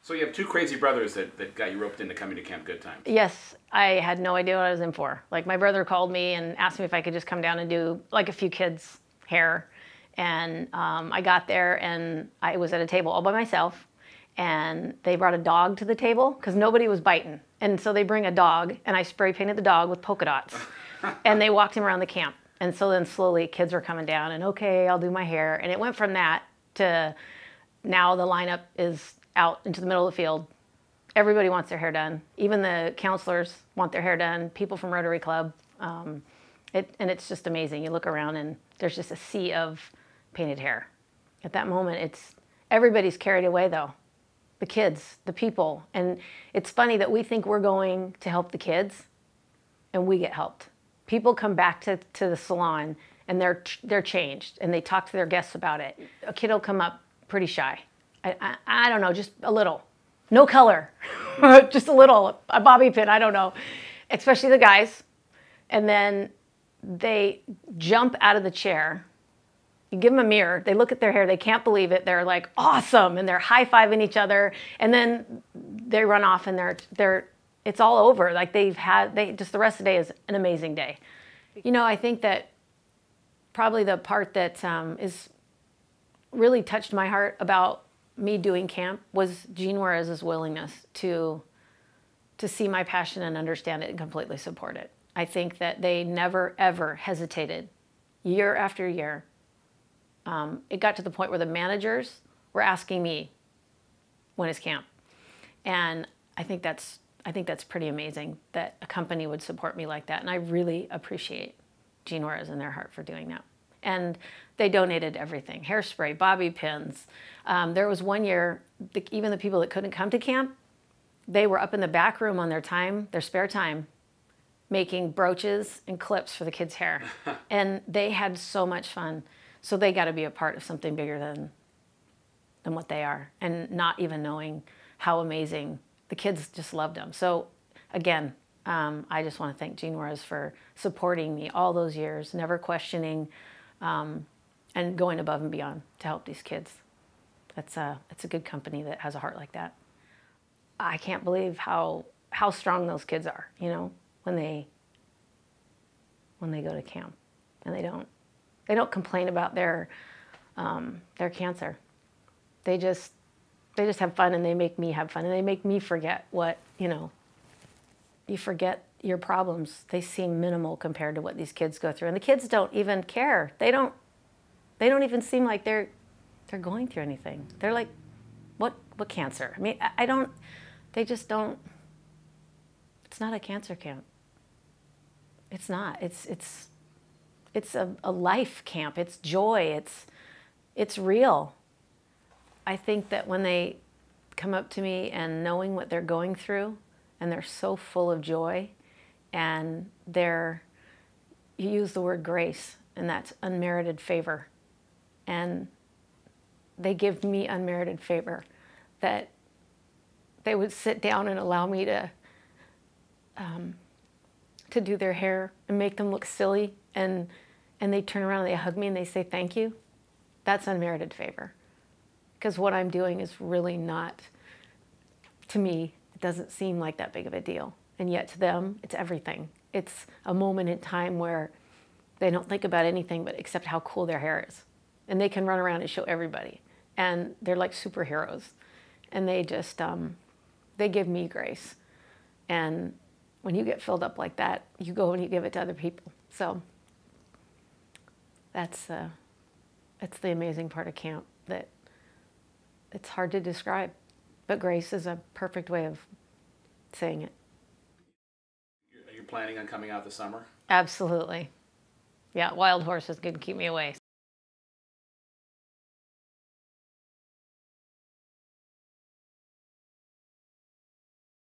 So you have two crazy brothers that got you roped into coming to Camp Goodtimes. Yes, I had no idea what I was in for. Like, my brother called me and asked me if I could just come down and do like a few kids' hair. And I got there and I was at a table all by myself. And they brought a dog to the table because nobody was biting. And so they bring a dog and I spray painted the dog with polka dots. And they walked him around the camp. And so then slowly kids were coming down and, okay, I'll do my hair. And it went from that to now the lineup is out into the middle of the field. Everybody wants their hair done. Even the counselors want their hair done. People from Rotary Club. And it's just amazing. You look around and there's just a sea of painted hair. At that moment, everybody's carried away though. The kids, the people. And it's funny that we think we're going to help the kids and we get helped. People come back to the salon and they're changed and they talk to their guests about it. A kid will come up pretty shy. I don't know, just a little. No color, just a little, a bobby pin, I don't know. Especially the guys. And then they jump out of the chair. You give them a mirror, they look at their hair, they can't believe it. They're like, awesome, and they're high-fiving each other. And then they run off and it's all over. Like just the rest of the day is an amazing day. You know, I think that probably the part that is really touched my heart about me doing camp was Gene Juarez's willingness to see my passion and understand it and completely support it. I think that they never, ever hesitated year after year. It got to the point where the managers were asking me, when is camp? And I think that's pretty amazing that a company would support me like that. And I really appreciate Gene Juarez and their heart for doing that. And they donated everything, hairspray, bobby pins. There was one year, even the people that couldn't come to camp, they were up in the back room on their spare time, making brooches and clips for the kids' hair. And they had so much fun. So they got to be a part of something bigger than what they are. And not even knowing how amazing, the kids just loved them. So again, I just want to thank Gene Juarez for supporting me all those years, never questioning, and going above and beyond to help these kids. It's a good company that has a heart like that. I can't believe how strong those kids are, you know, when they go to camp, and they don't complain about their cancer. They just have fun, and they make me have fun, and they make me forget what, you know, you forget your problems. They seem minimal compared to what these kids go through. And the kids don't even care. They don't even seem like they're going through anything. They're like, what cancer? I mean, they just don't, it's not a cancer camp. It's not. It's a life camp. It's joy. It's real. I think that when they come up to me and knowing what they're going through, and they're so full of joy, and you use the word grace, and that's unmerited favor. And they give me unmerited favor, that they would sit down and allow me to do their hair and make them look silly, and they turn around and they hug me and they say thank you. That's unmerited favor. Because what I'm doing is really not, to me, it doesn't seem like that big of a deal. And yet to them, it's everything. It's a moment in time where they don't think about anything but except how cool their hair is. And they can run around and show everybody. And they're like superheroes. And they just, they give me grace. And when you get filled up like that, you go and you give it to other people. So that's the amazing part of camp, that it's hard to describe. But grace is a perfect way of saying it. Are you planning on coming out this summer? Absolutely. Yeah, wild horses can keep me away.